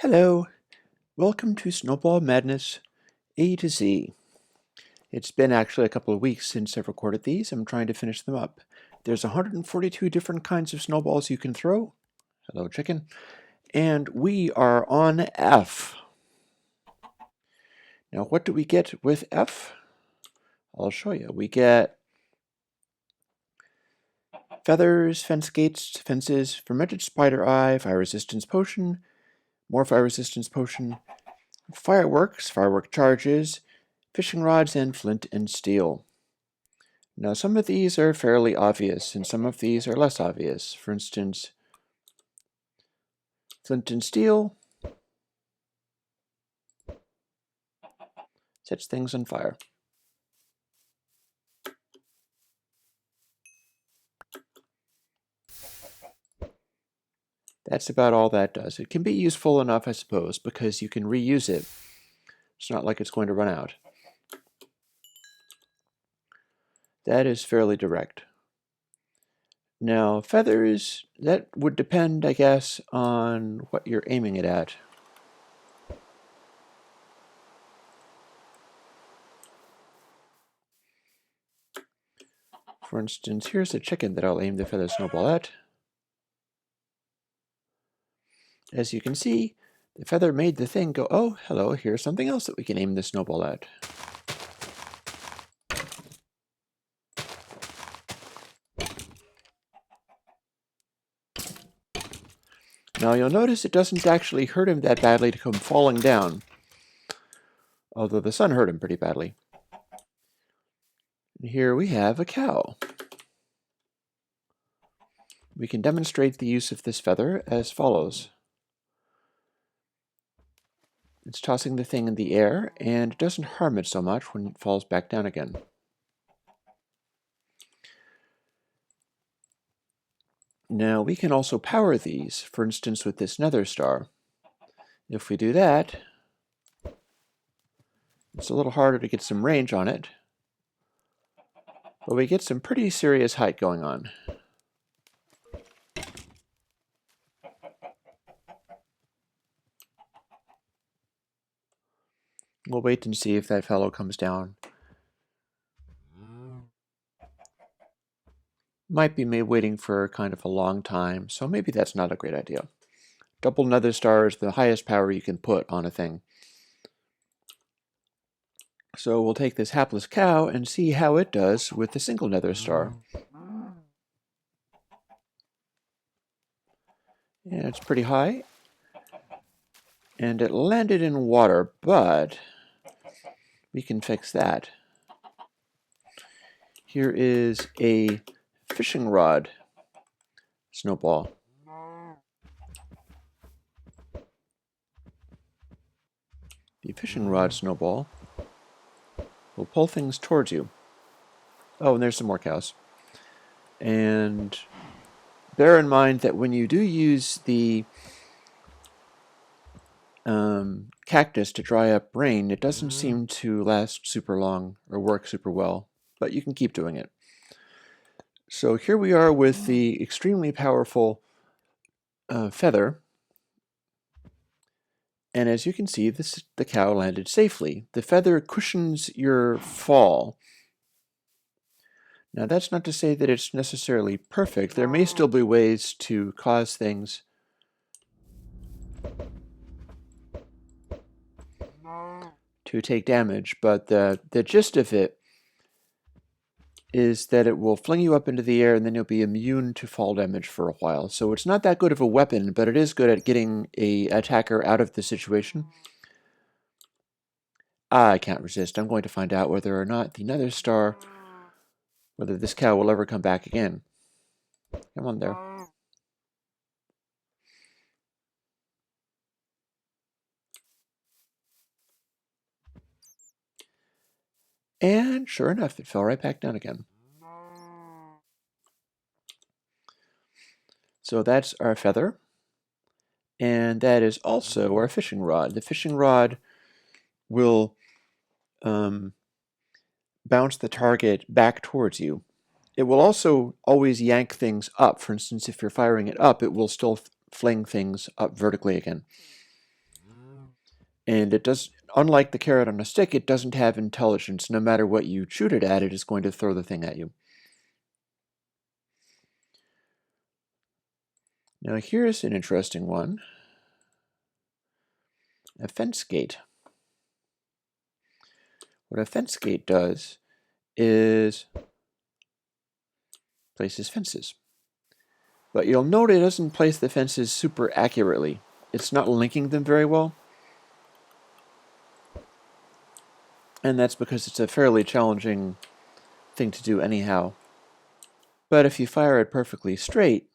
Hello, welcome to Snowball Madness A to Z. It's been actually a couple of weeks since I've recorded these. I'm trying to finish them up. There's 142 different kinds of snowballs you can throw. Hello, chicken. And we are on F. Now, what do we get with F? I'll show you. We get feathers, fence gates, fences, fermented spider eye, fire resistance potion, more fire resistance potion, fireworks, firework charges, fishing rods, and flint and steel. Now, some of these are fairly obvious, and some of these are less obvious. For instance, flint and steel sets things on fire. That's about all that does. It can be useful enough, I suppose, because you can reuse it. It's not like it's going to run out. That is fairly direct. Now, feathers, that would depend, I guess, on what you're aiming it at. For instance, here's a chicken that I'll aim the feather snowball at. As you can see, the feather made the thing go, oh, hello, here's something else that we can aim the snowball at. Now you'll notice it doesn't actually hurt him that badly to come falling down, although the sun hurt him pretty badly. And here we have a cow. We can demonstrate the use of this feather as follows. It's tossing the thing in the air, and it doesn't harm it so much when it falls back down again. Now we can also power these, for instance with this nether star. If we do that, it's a little harder to get some range on it, but we get some pretty serious height going on. We'll wait and see if that fellow comes down. Might be waiting for kind of a long time, so maybe that's not a great idea. Double nether star is the highest power you can put on a thing. So we'll take this hapless cow and see how it does with the single nether star. Yeah, it's pretty high. And it landed in water, but we can fix that. Here is a fishing rod snowball. The fishing rod snowball will pull things towards you. Oh, and there's some more cows. And bear in mind that when you do use the cactus to dry up rain, it doesn't seem to last super long or work super well, but you can keep doing it. So here we are with the extremely powerful feather, and as you can see, the cow landed safely. The feather cushions your fall. Now that's not to say that it's necessarily perfect. There may still be ways to cause things to take damage, but the gist of it is that it will fling you up into the air and then you'll be immune to fall damage for a while. So it's not that good of a weapon, but it is good at getting an attacker out of the situation. I can't resist. I'm going to find out whether or not the nether star, whether this cow will ever come back again. Come on there. And sure enough, it fell right back down again. So that's our feather. And that is also our fishing rod. The fishing rod will bounce the target back towards you. It will also always yank things up. For instance, if you're firing it up, it will still fling things up vertically again. And it does, unlike the carrot on a stick, it doesn't have intelligence. No matter what you shoot it at, it is going to throw the thing at you. Now here's an interesting one. A fence gate. What a fence gate does is places fences. But you'll note it doesn't place the fences super accurately. It's not linking them very well. And that's because it's a fairly challenging thing to do anyhow. But if you fire it perfectly straight,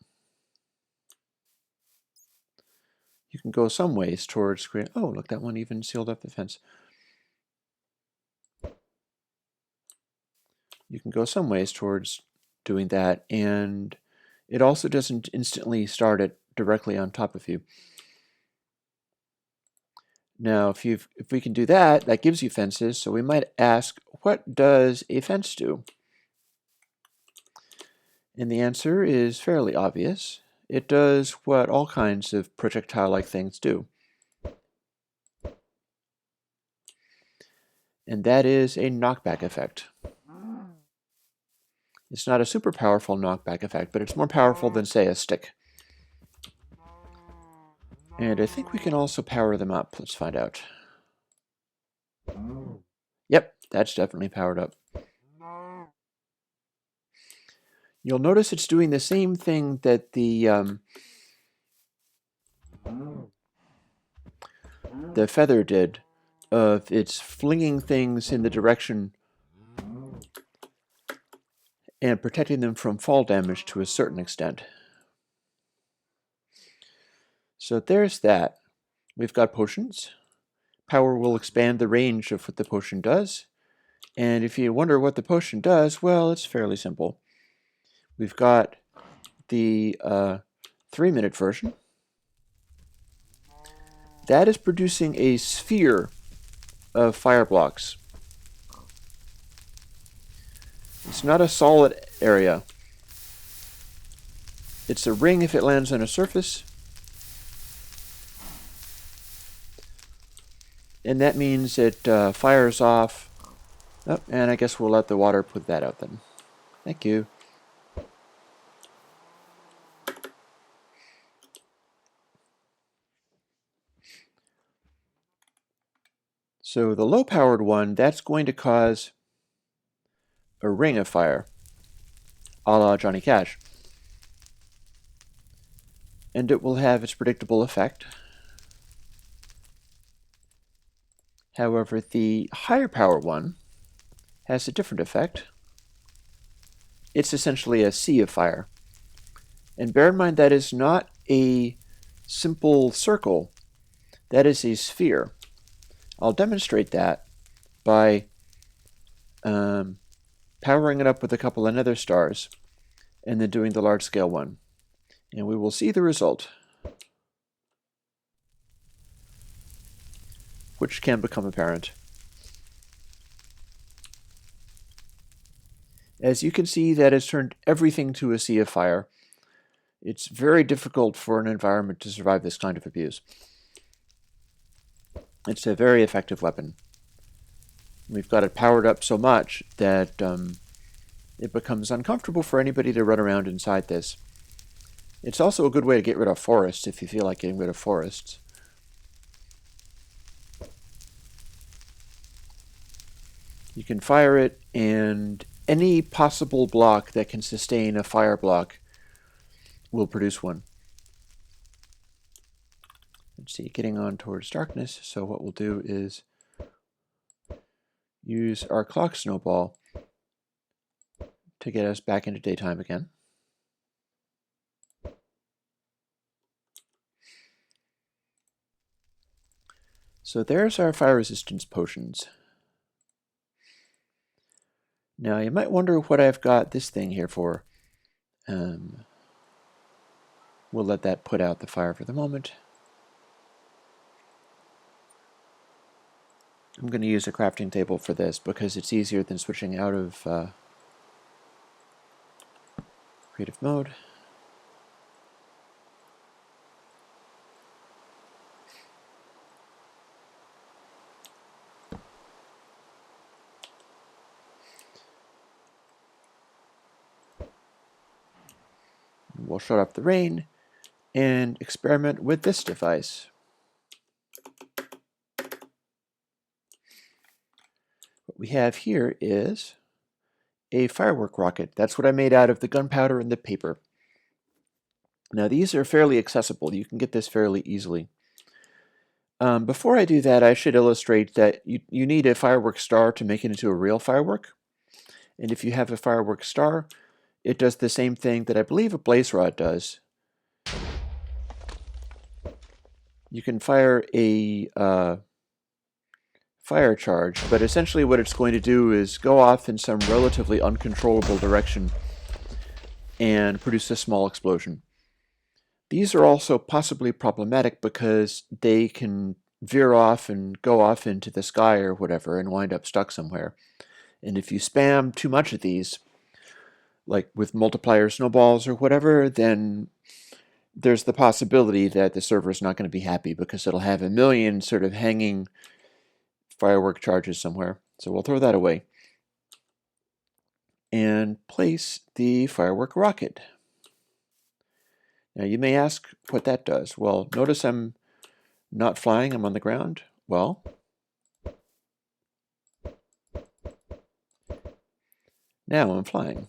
you can go some ways towards creating... Oh, look, that one even sealed up the fence. You can go some ways towards doing that, and it also doesn't instantly start it directly on top of you. Now, if we can do that, that gives you fences, so we might ask, what does a fence do? And the answer is fairly obvious. It does what all kinds of projectile-like things do. And that is a knockback effect. It's not a super powerful knockback effect, but it's more powerful than, say, a stick. And I think we can also power them up. Let's find out. Yep, that's definitely powered up. You'll notice it's doing the same thing that the feather did. It's flinging things in the direction and protecting them from fall damage to a certain extent. So there's that. We've got potions. Power will expand the range of what the potion does. And if you wonder what the potion does, well, it's fairly simple. We've got the 3-minute version. That is producing a sphere of fire blocks. It's not a solid area. It's a ring if it lands on a surface. And that means it fires off. Oh, and I guess we'll let the water put that out then. Thank you. So the low-powered one, that's going to cause a ring of fire, a la Johnny Cash. And it will have its predictable effect. However, the higher power one has a different effect. It's essentially a sea of fire. And bear in mind that is not a simple circle, that is a sphere. I'll demonstrate that by powering it up with a couple of nether stars and then doing the large scale one. And we will see the result, which can become apparent. As you can see, that has turned everything to a sea of fire. It's very difficult for an environment to survive this kind of abuse. It's a very effective weapon. We've got it powered up so much that it becomes uncomfortable for anybody to run around inside this. It's also a good way to get rid of forests if you feel like getting rid of forests. You can fire it, and any possible block that can sustain a fire block will produce one. Let's see, getting on towards darkness, so what we'll do is use our clock snowball to get us back into daytime again. So there's our fire resistance potions. Now you might wonder what I've got this thing here for. We'll let that put out the fire for the moment. I'm going to use a crafting table for this because it's easier than switching out of creative mode. We'll shut off the rain and experiment with this device. What we have here is a firework rocket. That's what I made out of the gunpowder and the paper. Now these are fairly accessible. You can get this fairly easily. Before I do that, I should illustrate that you need a firework star to make it into a real firework. And if you have a firework star, it does the same thing that I believe a blaze rod does. You can fire a fire charge, but essentially what it's going to do is go off in some relatively uncontrollable direction and produce a small explosion. These are also possibly problematic because they can veer off and go off into the sky or whatever and wind up stuck somewhere. And if you spam too much of these, like with multiplier snowballs or whatever, then there's the possibility that the server is not going to be happy because it'll have a million sort of hanging firework charges somewhere. So we'll throw that away and place the firework rocket. Now you may ask what that does. Well, notice I'm not flying, I'm on the ground. Well, now I'm flying.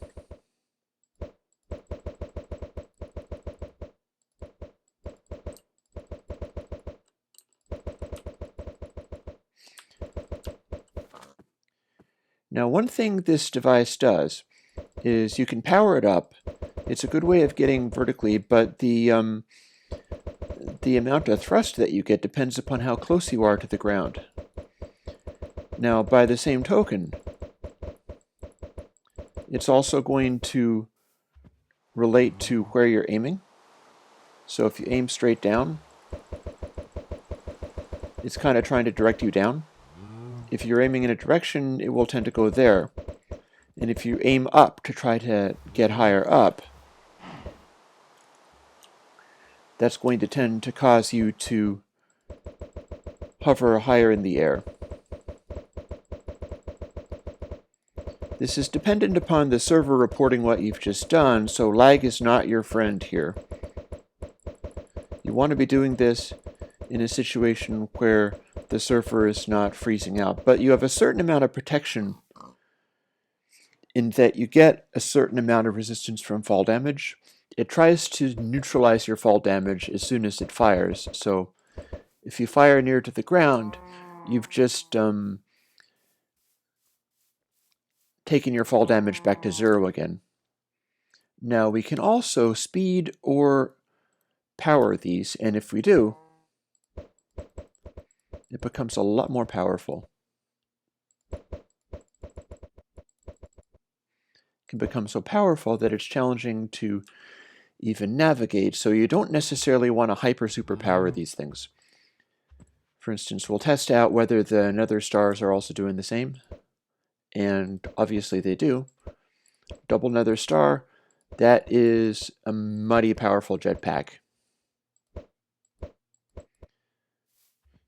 Now one thing this device does is you can power it up. It's a good way of getting vertically, but the amount of thrust that you get depends upon how close you are to the ground. Now, by the same token, it's also going to relate to where you're aiming. So if you aim straight down, it's kind of trying to direct you down. If you're aiming in a direction, it will tend to go there. And if you aim up to try to get higher up, that's going to tend to cause you to hover higher in the air. This is dependent upon the server reporting what you've just done, so lag is not your friend here. You want to be doing this in a situation where the server is not freezing out, but you have a certain amount of protection in that you get a certain amount of resistance from fall damage. It tries to neutralize your fall damage as soon as it fires, so if you fire near to the ground, you've just taken your fall damage back to 0 again. Now we can also speed or power these, and if we do, it becomes a lot more powerful. It can become so powerful that it's challenging to even navigate, so you don't necessarily want to hyper-superpower these things. For instance, we'll test out whether the nether stars are also doing the same, and obviously they do. Double nether star, that is a mighty powerful jetpack.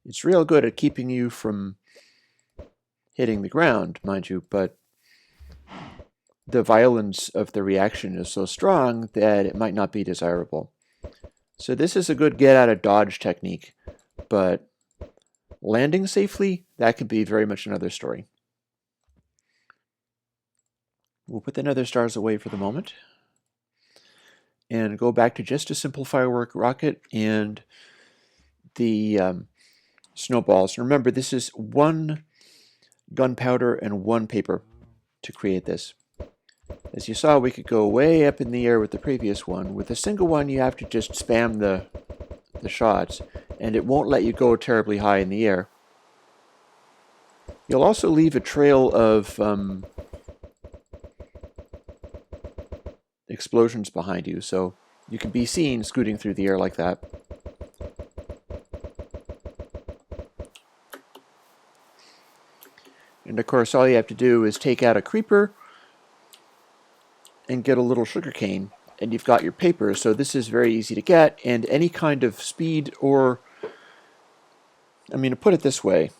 It's real good at keeping you from hitting the ground, mind you, but the violence of the reaction is so strong that it might not be desirable. So this is a good get-out-of-dodge technique, but landing safely, that could be very much another story. We'll put the nether stars away for the moment and go back to just a simple firework rocket and the snowballs. Remember, this is 1 gunpowder and 1 paper to create this. As you saw, we could go way up in the air with the previous one. With a single one, you have to just spam the shots, and it won't let you go terribly high in the air. You'll also leave a trail of explosions behind you, so you can be seen scooting through the air like that. And of course, all you have to do is take out a creeper and get a little sugar cane, and you've got your paper. So this is very easy to get, and any kind of speed or, I mean, to put it this way,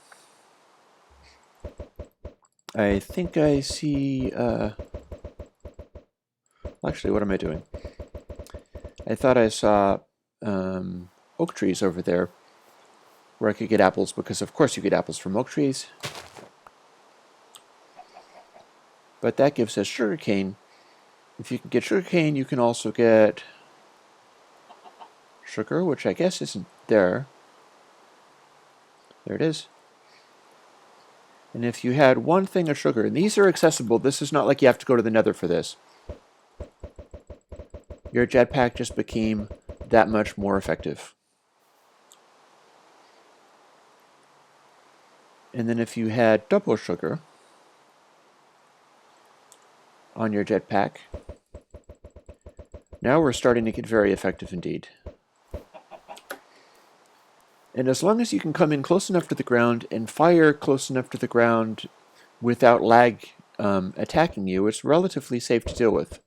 I think I see, actually, what am I doing? I thought I saw oak trees over there where I could get apples, because of course you get apples from oak trees. But that gives us sugarcane. If you can get sugarcane, you can also get sugar, which I guess isn't there. There it is. And if you had one thing of sugar, and these are accessible, this is not like you have to go to the nether for this. Your jetpack just became that much more effective. And then if you had double sugar on your jetpack, now we're starting to get very effective indeed. And as long as you can come in close enough to the ground and fire close enough to the ground without lag attacking you, it's relatively safe to deal with.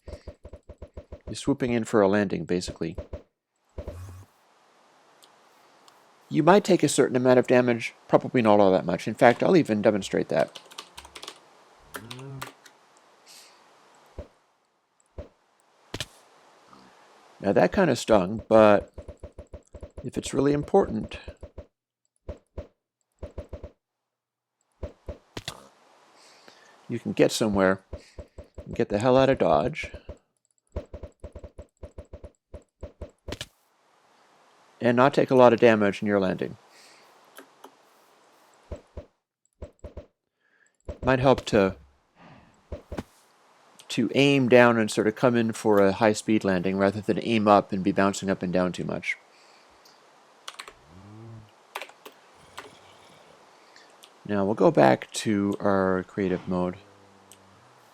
You're swooping in for a landing, basically. You might take a certain amount of damage, probably not all that much. In fact, I'll even demonstrate that. Now that kind of stung, but if it's really important, you can get somewhere and get the hell out of Dodge. And not take a lot of damage in your landing. Might help to aim down and sort of come in for a high-speed landing rather than aim up and be bouncing up and down too much. Now we'll go back to our creative mode.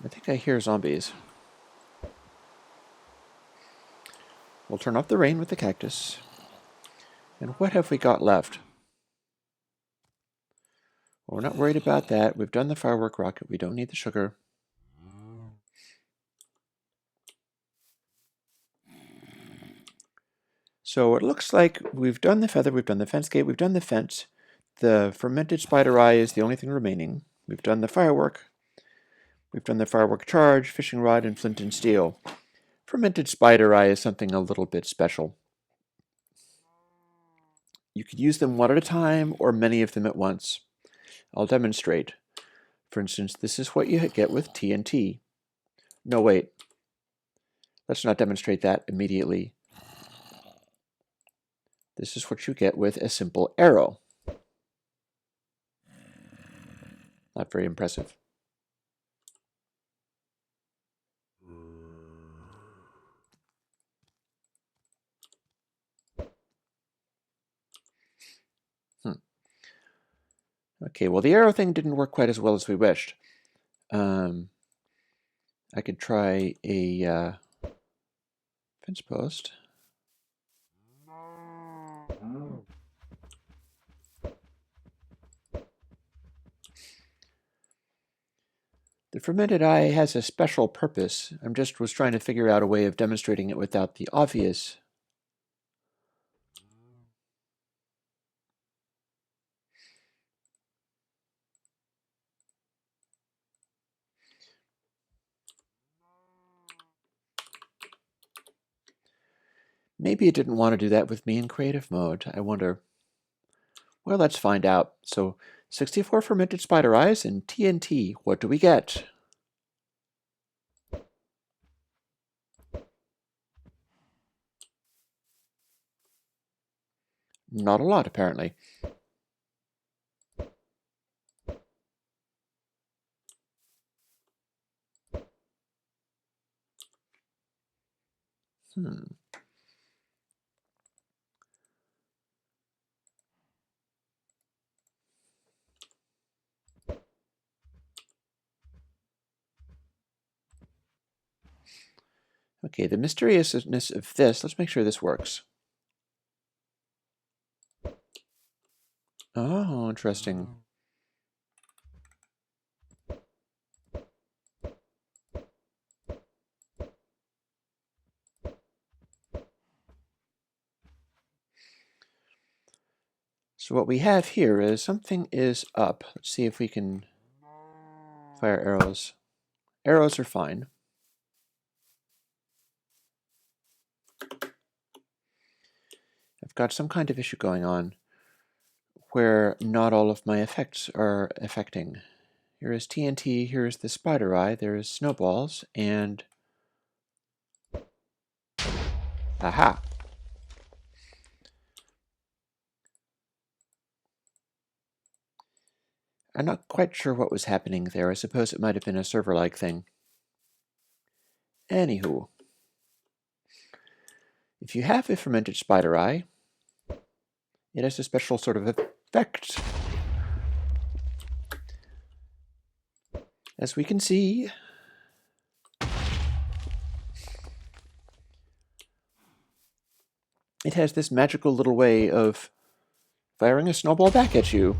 I think I hear zombies. We'll turn off the rain with the cactus. And what have we got left? Well, we're not worried about that. We've done the firework rocket. We don't need the sugar. So it looks like we've done the feather, we've done the fence gate, we've done the fence. The fermented spider eye is the only thing remaining. We've done the firework. We've done the firework charge, fishing rod, and flint and steel. Fermented spider eye is something a little bit special. You could use them one at a time or many of them at once. I'll demonstrate. For instance, this is what you get with TNT. No, wait. Let's not demonstrate that immediately. This is what you get with a simple arrow. Not very impressive. Okay, well, the arrow thing didn't work quite as well as we wished. I could try a fence post. The fermented eye has a special purpose. I was trying to figure out a way of demonstrating it without the obvious. Maybe it didn't want to do that with me in creative mode. I wonder. Well, let's find out. So, 64 fermented spider eyes and TNT. What do we get? Not a lot, apparently. Okay, the mysteriousness of this, let's make sure this works. Oh, interesting. So what we have here is something is up. Let's see if we can fire arrows. Arrows are fine. I've got some kind of issue going on where not all of my effects are affecting. Here is TNT, here is the spider eye, there is snowballs, and aha! I'm not quite sure what was happening there. I suppose it might have been a server-like thing. Anywho, if you have a fermented spider eye, it has a special sort of effect. As we can see, it has this magical little way of firing a snowball back at you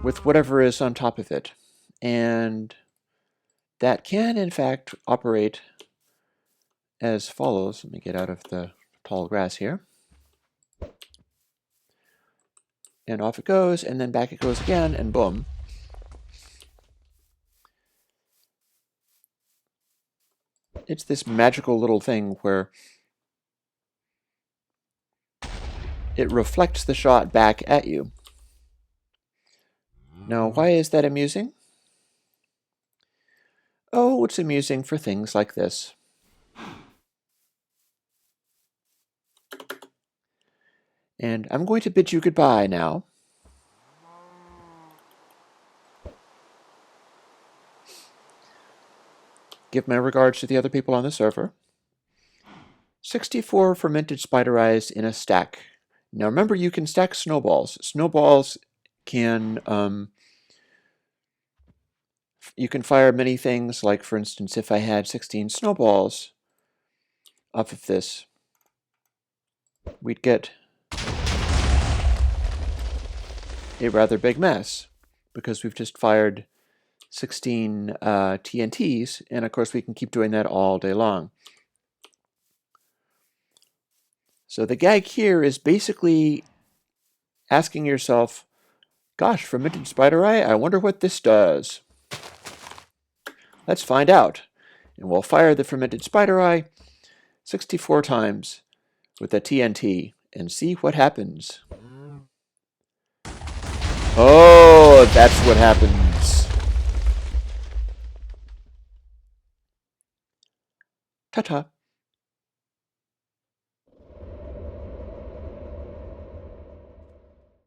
with whatever is on top of it. And that can, in fact, operate as follows. Let me get out of the tall grass here. And off it goes, and then back it goes again, and boom. It's this magical little thing where it reflects the shot back at you. Now, why is that amusing? Oh, it's amusing for things like this. And I'm going to bid you goodbye now. Give my regards to the other people on the server. 64 fermented spider eyes in a stack. Now remember, you can stack snowballs. Snowballs can, you can fire many things, like for instance, if I had 16 snowballs off of this, we'd get a rather big mess, because we've just fired 16 TNTs, and of course we can keep doing that all day long. So the gag here is basically asking yourself, gosh, fermented spider eye, I wonder what this does. Let's find out. And we'll fire the fermented spider eye 64 times with a TNT and see what happens. Oh, that's what happens. Ta-ta.